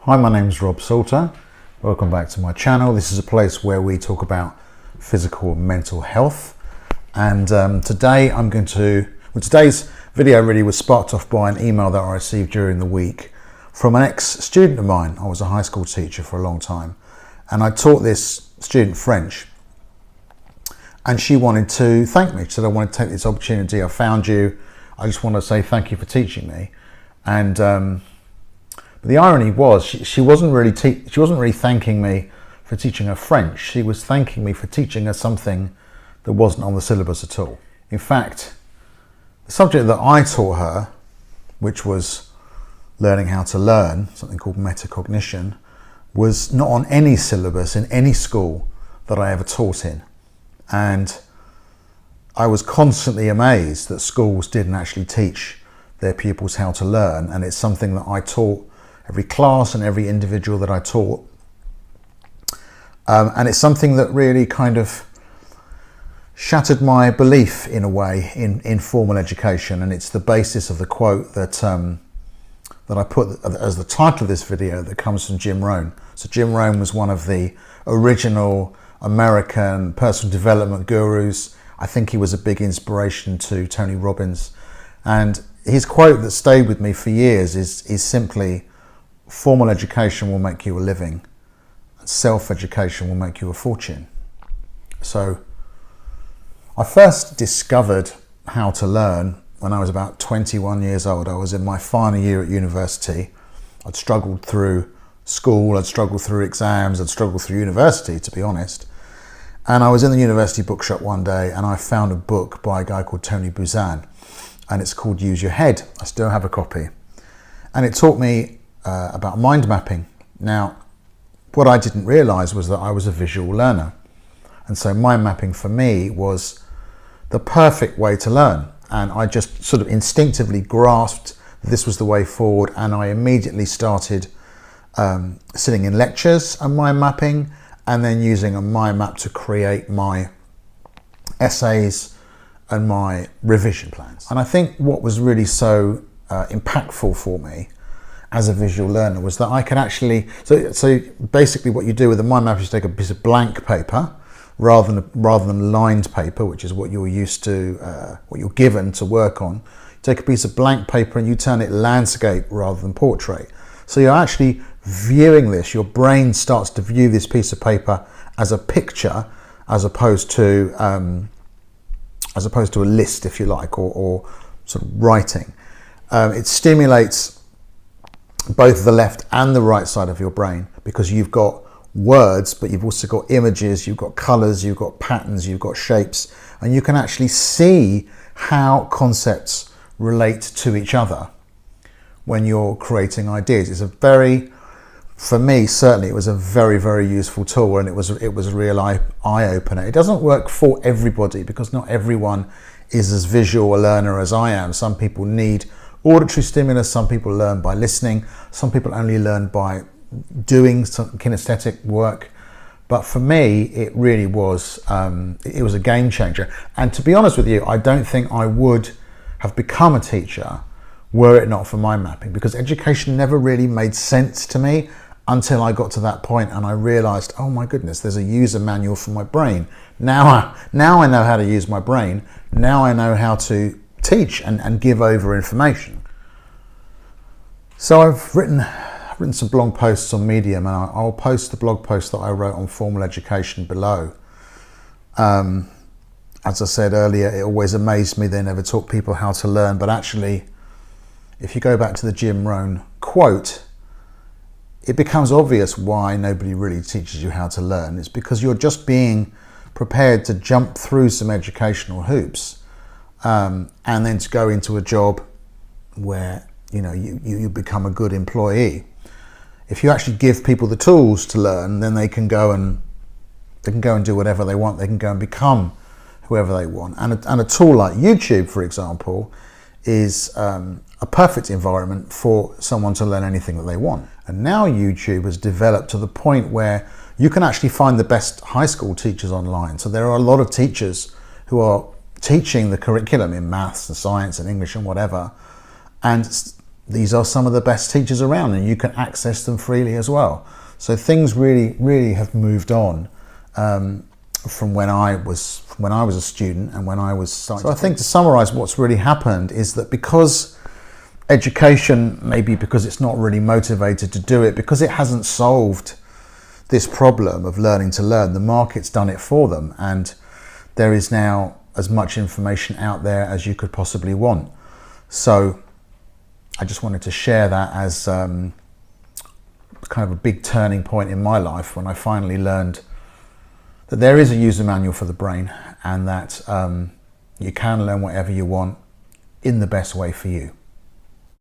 Hi, my name's Rob Salter. Welcome back to my channel. This is a place where we talk about physical and mental health. And today today's video really was sparked off by an email that I received during the week from an ex-student of mine. I was a high school teacher for a long time, and I taught this student French. And she wanted to thank me. She said, I want to take this opportunity. I found you. I just want to say thank you for teaching me. And but the irony was she wasn't really thanking me for teaching her French. She was thanking me for teaching her something that wasn't on the syllabus at all. In fact, the subject that I taught her, which was learning how to learn, something called Metacognition, was not on any syllabus in any school that I ever taught in. And I was constantly amazed that schools didn't actually teach their pupils how to learn. And it's something that I taught every class and every individual that I taught. And it's something that really kind of shattered my belief in a way in formal education. And it's the basis of the quote that I put as the title of this video that comes from Jim Rohn. So Jim Rohn was one of the original American personal development gurus. I think he was a big inspiration to Tony Robbins. And his quote that stayed with me for years is simply, formal education will make you a living, and self-education will make you a fortune. So I first discovered how to learn when I was about 21 years old. I was in my final year at university. I'd struggled through school, I'd struggled through exams, I'd struggled through university, to be honest. And I was in the university bookshop one day and I found a book by a guy called Tony Buzan, and it's called Use Your Head. I still have a copy. And it taught me about mind mapping. Now, what I didn't realize was that I was a visual learner. And so mind mapping for me was the perfect way to learn. And I just sort of instinctively grasped that this was the way forward. And I immediately started sitting in lectures and mind mapping, and then using a mind map to create my essays and my revision plans. And I think what was really so impactful for me as a visual learner was that I could actually, so basically what you do with a mind map is you take a piece of blank paper rather than lined paper, which is what you're used to, what you're given to work on. You take a piece of blank paper and you turn it landscape rather than portrait. So you're actually viewing this, your brain starts to view this piece of paper as a picture as opposed to a list, if you like, or sort of writing. It stimulates both the left and the right side of your brain because you've got words, but you've also got images, you've got colors, you've got patterns, you've got shapes, and you can actually see how concepts relate to each other when you're creating ideas. It's a very, for me certainly, it was a very, very useful tool, and it was a real eye-opener. It doesn't work for everybody because not everyone is as visual a learner as I am. Some people need auditory stimulus, some people learn by listening, some people only learn by doing some kinesthetic work. But for me, it really was, it was a game changer. And to be honest with you, I don't think I would have become a teacher were it not for mind mapping, because education never really made sense to me until I got to that point and I realized, oh my goodness, there's a user manual for my brain. Now I know how to use my brain. Now I know how to teach and give over information. So I've written some blog posts on Medium, and I'll post the blog post that I wrote on formal education below. As I said earlier, it always amazed me they never taught people how to learn, but actually, if you go back to the Jim Rohn quote, it becomes obvious why nobody really teaches you how to learn. It's because you're just being prepared to jump through some educational hoops, and then to go into a job where you become a good employee. If you actually give people the tools to learn, then they can go and do whatever they want. They can go and become whoever they want. And a tool like YouTube, for example, is a perfect environment for someone to learn anything that they want. And now YouTube has developed to the point where you can actually find the best high school teachers online. So there are a lot of teachers who are teaching the curriculum in maths and science and English and whatever, and these are some of the best teachers around, and you can access them freely as well. So things really have moved on from when I was a student and when I was starting. So I think to summarize what's really happened is that because education, maybe because it's not really motivated to do it, because it hasn't solved this problem of learning to learn, the market's done it for them, and there is now as much information out there as you could possibly want. So I just wanted to share that as kind of a big turning point in my life, when I finally learned that there is a user manual for the brain, and that you can learn whatever you want in the best way for you.